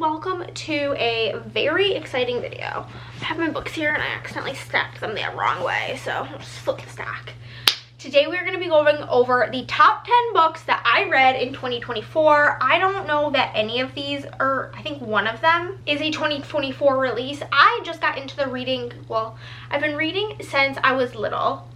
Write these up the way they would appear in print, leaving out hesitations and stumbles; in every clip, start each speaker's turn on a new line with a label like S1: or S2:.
S1: welcome to a very exciting video. I have my books here and I accidentally stacked them the wrong way, so I'll just flip the stack. Today we're going to be going over the top 10 books that I read in 2024. I don't know that any of these are, I think one of them is a 2024 release. I just got into the reading, well, I've been reading since I was little.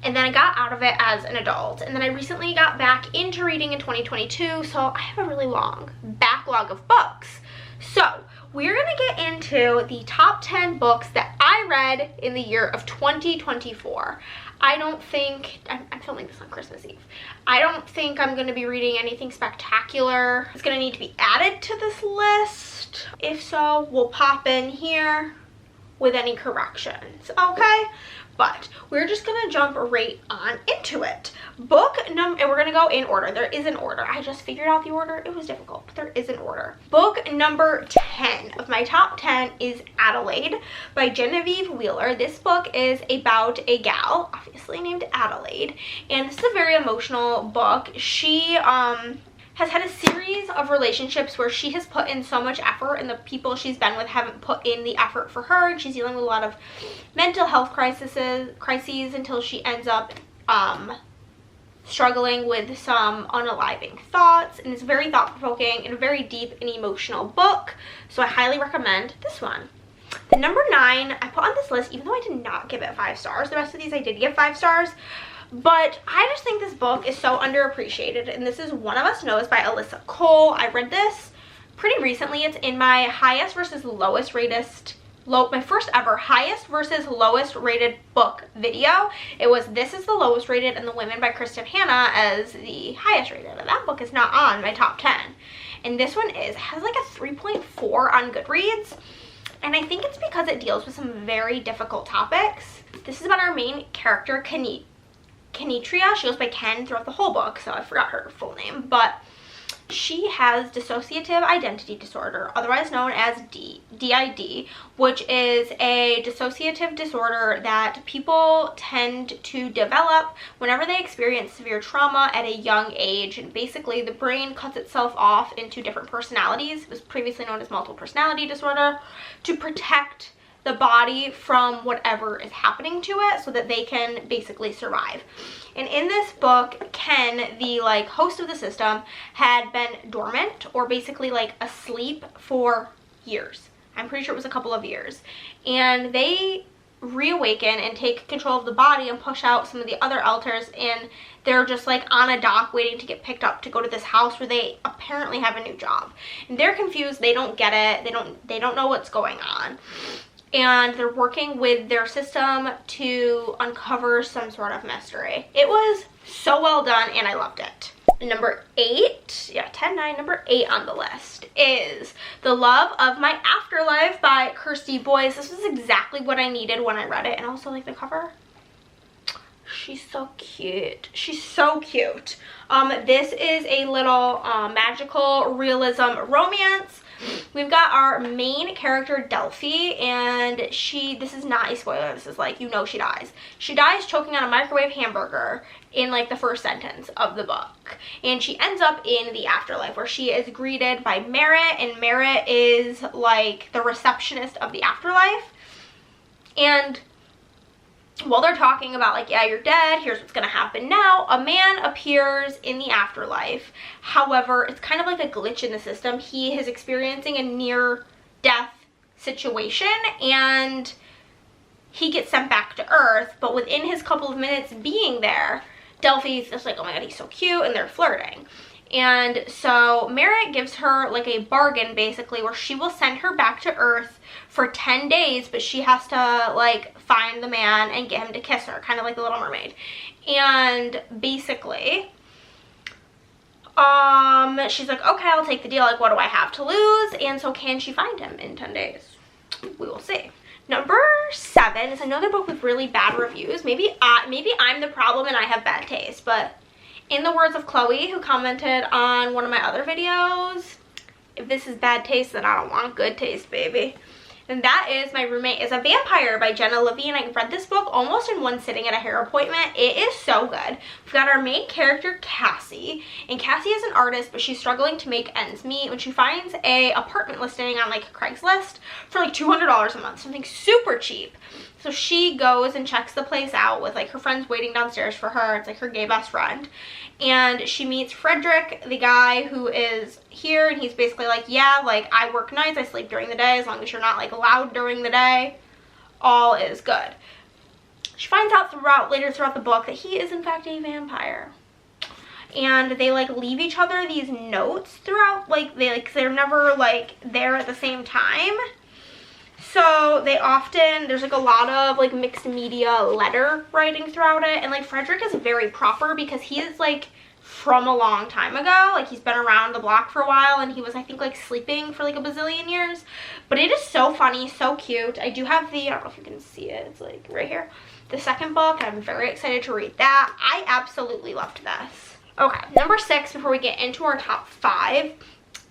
S1: And then I got out of it as an adult. And then I recently got back into reading in 2022, so I have a really long backlog of books. So we're gonna get into the top 10 books that I read in the year of 2024. I don't think, I'm filming this on Christmas Eve. I don't think I'm gonna be reading anything spectacular. It's gonna need to be added to this list. If so, we'll pop in here with any corrections, okay? But we're just gonna jump right on into it. Book number, and we're gonna go in order. There is an order. I just figured out the order. It was difficult, but there is an order. Book number 10 of my top 10 is Adelaide by Genevieve Wheeler. This book is about a gal, obviously named Adelaide, and this is a very emotional book. She has had a series of relationships where she has put in so much effort and the people she's been with haven't put in the effort for her, and she's dealing with a lot of mental health crises until she ends up struggling with some unaliving thoughts. And it's very thought-provoking and a very deep and emotional book, so I highly recommend this one. The number 9 I put on this list, even though I did not give it 5 stars. The rest of these I did give 5 stars. But I just think this book is so underappreciated, and this is One of Us Knows by Alyssa Cole. I read this pretty recently. It's in my highest versus lowest rated, my first ever highest versus lowest rated book video. It was This Is the Lowest Rated and The Women by Kristen Hanna as the highest rated, and that book is not on my top 10. And this one has like a 3.4 on Goodreads, and I think it's because it deals with some very difficult topics. This is about our main character, Kenitria. She goes by Ken throughout the whole book, so I forgot her full name, but she has dissociative identity disorder, otherwise known as DID, which is a dissociative disorder that people tend to develop whenever they experience severe trauma at a young age. And basically the brain cuts itself off into different personalities. It was previously known as multiple personality disorder, to protect the body from whatever is happening to it so that they can basically survive. And in this book, Ken, the host of the system, had been dormant or basically asleep for years. I'm pretty sure it was a couple of years. And they reawaken and take control of the body and push out some of the other alters, and they're just on a dock waiting to get picked up to go to this house where they apparently have a new job. And they're confused, they don't get it, they don't know what's going on. And they're working with their system to uncover some sort of mystery. It was so well done and I loved it. Number 8, yeah, 10, 9, number 8 on the list is The Love of My Afterlife by Kirsty Boyce. This was exactly what I needed when I read it, and I also like the cover. She's so cute. She's so cute. This is a little magical realism romance. We've got our main character, Delphi, and this is not a spoiler, this is she dies. She dies choking on a microwave hamburger in the first sentence of the book. And she ends up in the afterlife where she is greeted by Merritt, and Merritt is the receptionist of the afterlife. And while they're talking about yeah, you're dead, here's what's gonna happen now, a man appears in the afterlife. However, it's kind of like a glitch in the system. He is experiencing a near-death situation, and he gets sent back to Earth, but within his couple of minutes being there, Delphi's just oh my god, he's so cute, and they're flirting. And so Merritt gives her a bargain basically where she will send her back to Earth for 10 days, but she has to find the man and get him to kiss her, kind of like the Little Mermaid. And basically she's like, okay, I'll take the deal, what do I have to lose? And so can she find him in 10 days? We will see. Number 7 is another book with really bad reviews. Maybe I'm the problem and I have bad taste, but in the words of Chloe, who commented on one of my other videos, if this is bad taste, then I don't want good taste, baby. then that is My Roommate is a Vampire by Jenna Levine. I read this book almost in one sitting at a hair appointment. It is so good. We've got our main character, Cassie, and Cassie is an artist, but she's struggling to make ends meet when she finds a apartment listing on like Craigslist for like $200 a month, something super cheap. So she goes and checks the place out with like her friends waiting downstairs for her. It's like her gay best friend. And she meets Frederick, the guy who is here, and he's basically like, yeah, like I work nights, I sleep during the day, as long as you're not like loud during the day, all is good. She finds out later throughout the book that he is in fact a vampire. And they like leave each other these notes throughout, like they're never like there at the same time. So they often, there's like a lot of like mixed media letter writing throughout it. And like Frederick is very proper because he is like from a long time ago. Like he's been around the block for a while, and he was, I think, like sleeping for like a bazillion years. But it is so funny, so cute. I do have the, I don't know if you can see it, it's like right here, the second book. I'm very excited to read that. I absolutely loved this. Okay, number 6 before we get into our top 5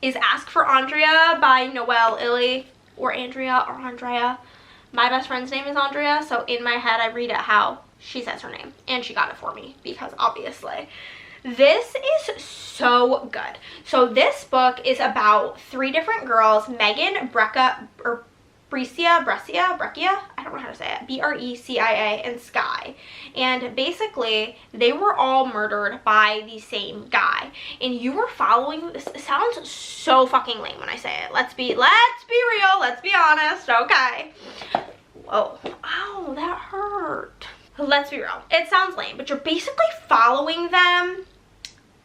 S1: is Ask for Andrea by Noelle Illy. Or Andrea or Andrea. My best friend's name is Andrea, so in my head I read it how she says her name. And she got it for me because obviously. This is so good. So this book is about 3 different girls, Megan, Breccia, I don't know how to say it, Brecia, and Sky. And basically, they were all murdered by the same guy. And you were following this. It sounds so fucking lame when I say it. Let's be real, let's be honest, okay? Whoa, ow, that hurt. Let's be real. It sounds lame, but you're basically following them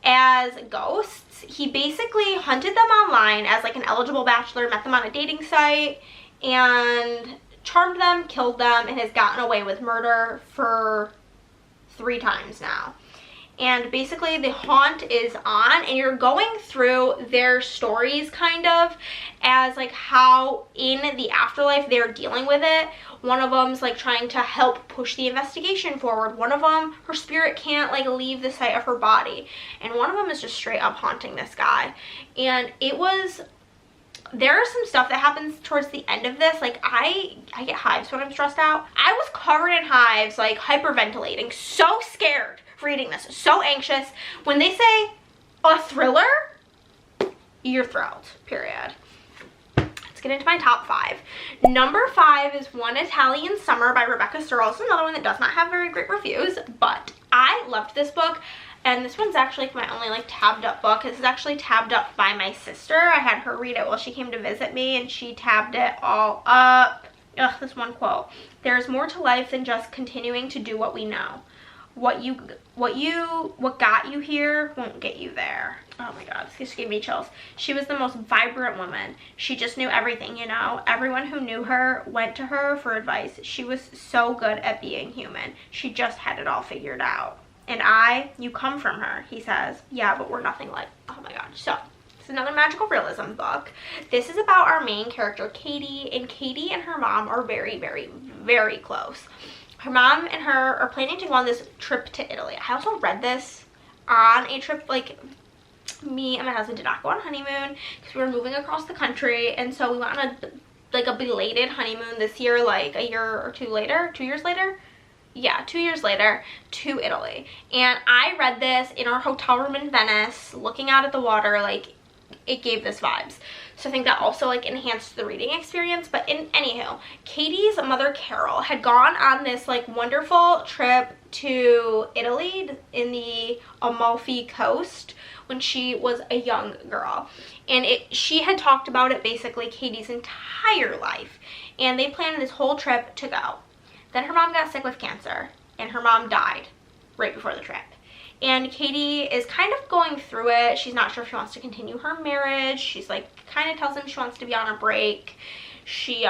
S1: as ghosts. He basically hunted them online as like an eligible bachelor, met them on a dating site, and charmed them, killed them, and has gotten away with murder for 3 times now. And basically the haunt is on, and you're going through their stories kind of as like how in the afterlife they're dealing with it. One of them's like trying to help push the investigation forward. One of them, her spirit can't like leave the site of her body. And one of them is just straight up haunting this guy. And it was, there is some stuff that happens towards the end of this. Like I get hives when I'm stressed out. I was covered in hives, like hyperventilating, so scared reading this, so anxious. When they say a thriller, you're thrilled, period. Let's get into my top 5. Number 5 is One Italian Summer by Rebecca Searles. Another one that does not have very great reviews, but I loved this book. And this one's actually my only like tabbed up book. This is actually tabbed up by my sister. I had her read it while she came to visit me, and she tabbed it all up. Ugh, this one quote. There's more to life than just continuing to do what we know. What got you here won't get you there. Oh my god, this just gave me chills. She was the most vibrant woman. She just knew everything, you know. Everyone who knew her went to her for advice. She was so good at being human. She just had it all figured out. And you come from her, he says. Yeah, but we're nothing like, oh my god. So, it's another magical realism book. This is about our main character, Katie, and Katie and her mom are very, very, very close. Her mom and her are planning to go on this trip to Italy. I also read this on a trip, like, me and my husband did not go on honeymoon because we were moving across the country, and so we went on a belated honeymoon this year, like a year or 2 later, 2 years later? Yeah, 2 years later, to Italy. And I read this in our hotel room in Venice, looking out at the water, like, it gave this vibes. So I think that also like enhanced the reading experience. But anywho, Katie's mother Carol had gone on this like wonderful trip to Italy in the Amalfi Coast when she was a young girl. And she had talked about it basically Katie's entire life. And they planned this whole trip to go. Then her mom got sick with cancer, and her mom died right before the trip. And Katie is kind of going through it. She's not sure if she wants to continue her marriage. She's like, kind of tells him she wants to be on a break. She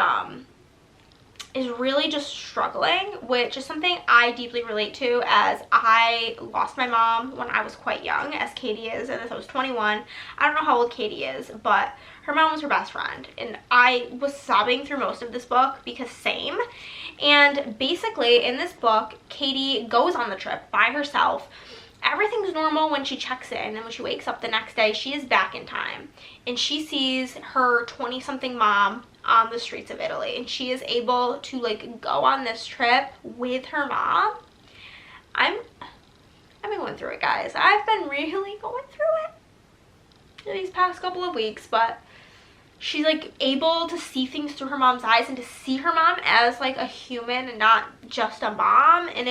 S1: is really just struggling, which is something I deeply relate to, as I lost my mom when I was quite young, as Katie is, and I was 21. I don't know how old Katie is, but her mom was her best friend. And I was sobbing through most of this book because same. And basically in this book, Katie goes on the trip by herself. Everything's normal when she checks in, and when she wakes up the next day, she is back in time. And she sees her 20-something mom on the streets of Italy, and she is able to like go on this trip with her mom. I've been going through it, guys. I've been really going through it these past couple of weeks, but she's like able to see things through her mom's eyes and to see her mom as like a human and not just a mom. And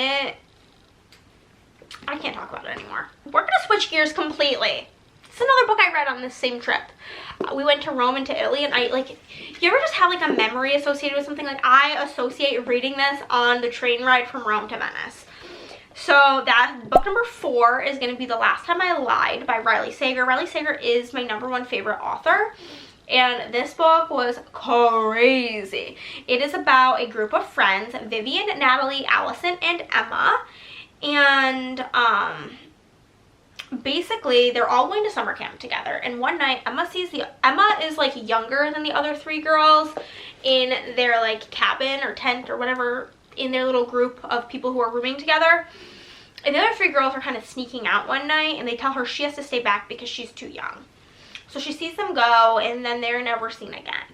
S1: I can't talk about it anymore. We're gonna switch gears completely. It's another book I read on this same trip. We went to Rome and to Italy, and you ever just have like a memory associated with something? Like, I associate reading this on the train ride from Rome to Venice. So that book number 4 is going to be The Last Time I Lied by Riley Sager. Riley Sager is my #1 favorite author, and this book was crazy. It is about a group of friends, Vivian, Natalie, Allison, and Emma, and basically they're all going to summer camp together. And one night Emma is like younger than the other 3 girls in their like cabin or tent or whatever, in their little group of people who are rooming together. And the other 3 girls are kind of sneaking out one night, and they tell her she has to stay back because she's too young. So she sees them go, and then they're never seen again.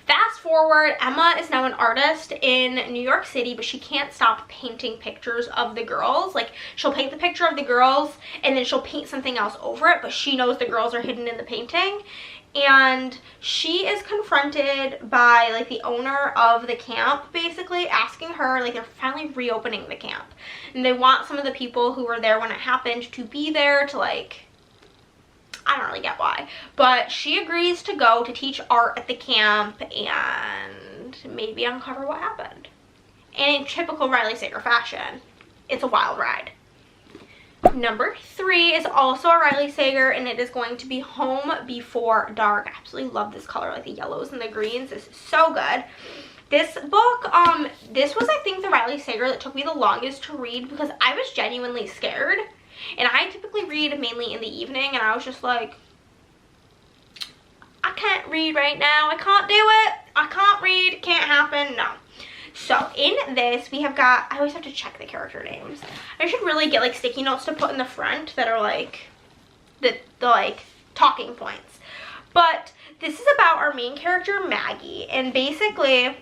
S1: Fast forward, Emma is now an artist in New York City, but she can't stop painting pictures of the girls. Like, she'll paint the picture of the girls, and then she'll paint something else over it, but she knows the girls are hidden in the painting. And she is confronted by like the owner of the camp, basically asking her, like, they're finally reopening the camp, and they want some of the people who were there when it happened to be there to, like, I don't really get why, but she agrees to go to teach art at the camp and maybe uncover what happened. And in typical Riley Sager fashion, it's a wild ride. Number 3 is also a Riley Sager, and it is going to be Home Before Dark. I absolutely love this color, like the yellows and the greens. This is so good. This book, this was, I think, the Riley Sager that took me the longest to read because I was genuinely scared. And I typically read mainly in the evening, and I was just like, I can't read right now. I can't do it. I can't read. Can't happen. No. So in this, we have got, I always have to check the character names. I should really get like sticky notes to put in the front that are like the like talking points. But this is about our main character, Maggie, and basically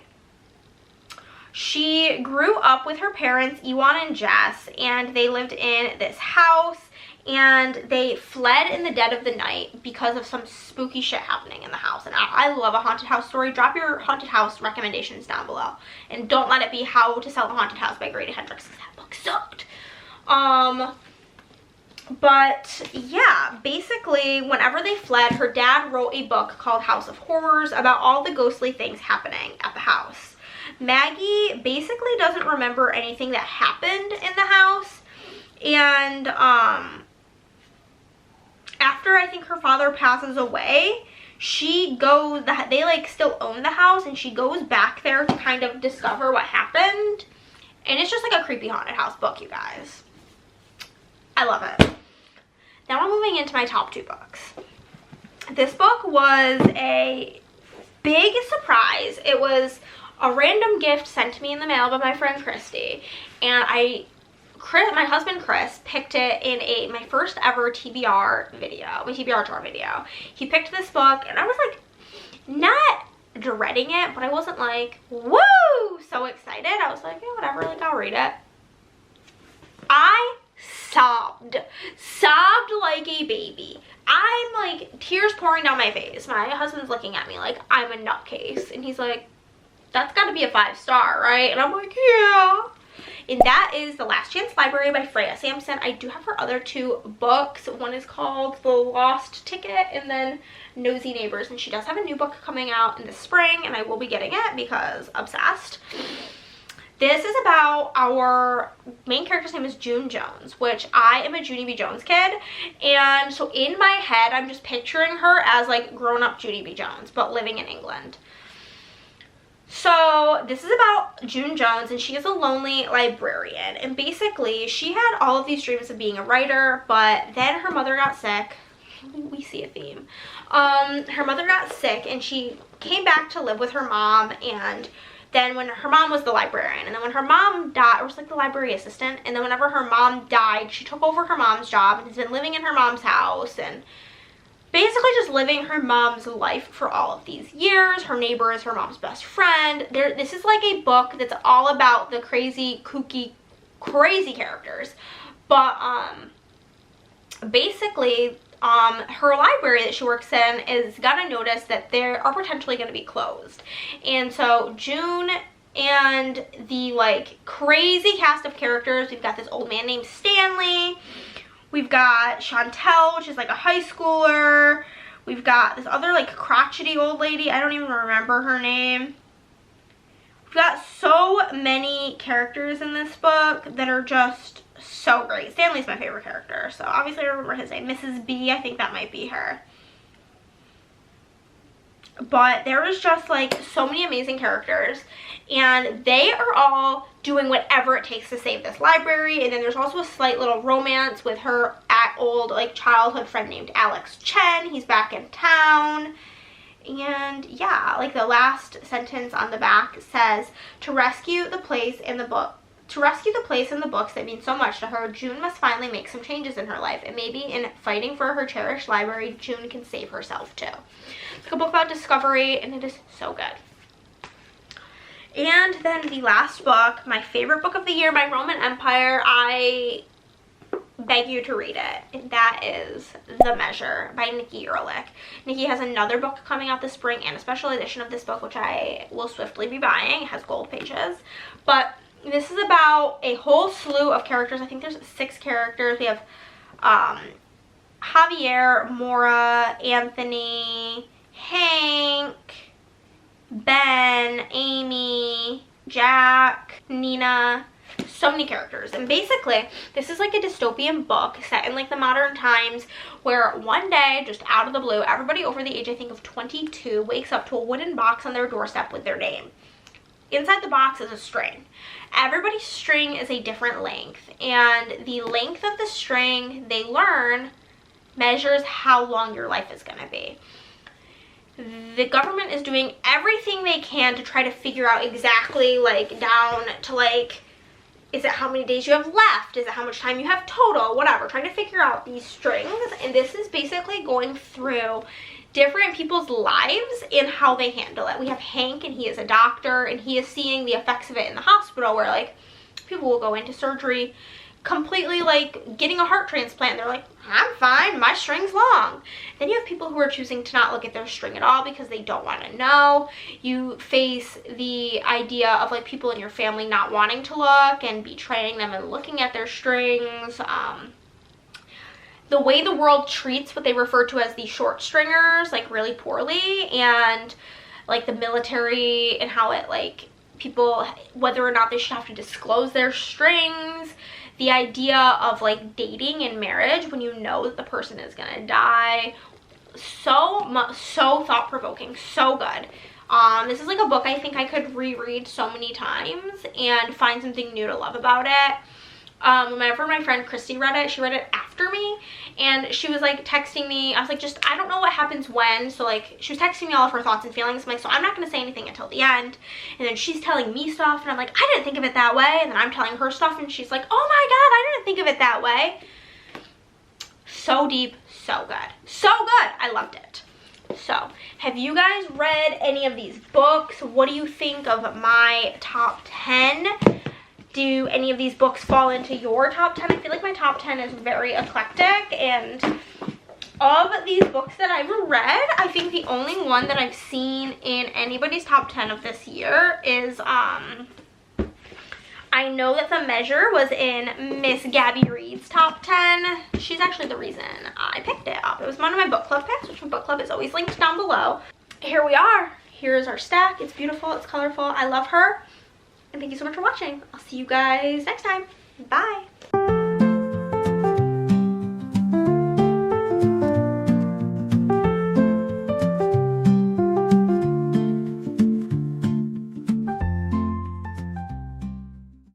S1: she grew up with her parents, Ewan and Jess, and they lived in this house, and they fled in the dead of the night because of some spooky shit happening in the house. And I love a haunted house story. Drop your haunted house recommendations down below, and don't let it be How to Sell a Haunted House by Grady Hendrix, because that book sucked. But yeah, basically whenever they fled, her dad wrote a book called House of Horrors about all the ghostly things happening at the house. Maggie basically doesn't remember anything that happened in the house, and after I think her father passes away, she goes, they like still own the house, and she goes back there to kind of discover what happened. And it's just like a creepy haunted house book, you guys. I love it. Now we're moving into my top 2 books. This book was a big surprise. It was a random gift sent to me in the mail by my friend Christy, and my husband Chris picked it in my first ever TBR video, my TBR tour video. He picked this book, and I was like, not dreading it, but I wasn't like, woo, so excited. I was like, yeah, whatever, like, I'll read it. I sobbed like a baby. I'm like, tears pouring down my face. My husband's looking at me like I'm a nutcase, and he's like, that's got to be a 5-star, right? And I'm like, yeah. And that is The Last Chance Library by Freya Sampson. I do have her other 2 books. One is called The Lost Ticket, and then Nosy Neighbors. And she does have a new book coming out in the spring, and I will be getting it because obsessed. This is about, our main character's name is June Jones, which I am a Junie B. Jones kid. And so in my head, I'm just picturing her as like grown-up Junie B. Jones, but living in England. So this is about June Jones, and she is a lonely librarian, and basically she had all of these dreams of being a writer, but then her mother got sick. We see a theme. Her mother got sick, and she came back to live with her mom, and then when her mom was the librarian, and then when her mom died, or was like the library assistant, and then whenever her mom died, she took over her mom's job and has been living in her mom's house, and basically just living her mom's life for all of these years. Her neighbor is her mom's best friend. This is like a book that's all about the crazy, kooky, crazy characters. But basically, her library that she works in is gonna notice that they are potentially gonna be closed. And so June and the like crazy cast of characters, we've got this old man named Stanley, we've got Chantel, which is like a high schooler, we've got this other like crotchety old lady, I don't even remember her name. We've got so many characters in this book that are just so great. Stanley's my favorite character, so obviously I remember his name. Mrs. B, I think that might be her. But there was just like so many amazing characters, and they are all doing whatever it takes to save this library. And then there's also a slight little romance with her old like childhood friend named Alex Chen. He's back in town. And yeah, like the last sentence on the back says, to rescue the place in the books that mean so much to her, June must finally make some changes in her life, and maybe in fighting for her cherished library, June can save herself too. It's like a book about discovery, and it is so good. And then the last book, my favorite book of the year, My Roman Empire. I beg you to read it. And that is The Measure by Nikki Ehrlich. Nikki has another book coming out this spring and a special edition of this book, which I will swiftly be buying. It has gold pages. But this is about a whole slew of characters. I think there's 6 characters. We have Javier, Maura, Anthony, Hank, Ben, Amy, Jack, Nina. So many characters. And basically this is like a dystopian book set in like the modern times, where one day, just out of the blue, everybody over the age I think of 22 wakes up to a wooden box on their doorstep with their name. Inside the box is a string. Everybody's string is a different length, and the length of the string, they learn, measures how long your life is going to be. The government is doing everything they can to try to figure out exactly like down to like, is it how many days you have left? Is it how much time you have total? Whatever. Trying to figure out these strings. And this is basically going through different people's lives and how they handle it. We have Hank, and he is a doctor, and he is seeing the effects of it in the hospital, where like people will go into surgery completely like getting a heart transplant. They're like, I'm fine, my string's long. Then you have people who are choosing to not look at their string at all because they don't want to know. You face the idea of like people in your family not wanting to look and betraying them and looking at their strings. The way the world treats what they refer to as the short stringers like really poorly, and like the military and how it like people, whether or not they should have to disclose their strings. The idea of like dating and marriage when you know that the person is gonna die. So thought-provoking, so good. This is like a book I think I could reread so many times and find something new to love about it. Whenever my friend Christy read it, she read it after me, and she was like texting me. I was like, I don't know what happens when, so like she was texting me all of her thoughts and feelings. I'm like, so I'm not gonna say anything until the end. And then she's telling me stuff, and I'm like, I didn't think of it that way. And then I'm telling her stuff, and she's like, oh my god, I didn't think of it that way. So deep, so good, so good. I loved it. So have you guys read any of these books? What do you think of my top 10? Do any of these books fall into your top 10? I feel like my top 10 is very eclectic, and of these books that I've read, I think the only one that I've seen in anybody's top 10 of this year is, I know that The Measure was in Miss Gabby Reed's top 10. She's actually the reason I picked it up. It was one of my book club picks, which my book club is always linked down below. Here we are. Here's our stack. It's beautiful. It's colorful. I love her. And thank you so much for watching. I'll see you guys next time. Bye.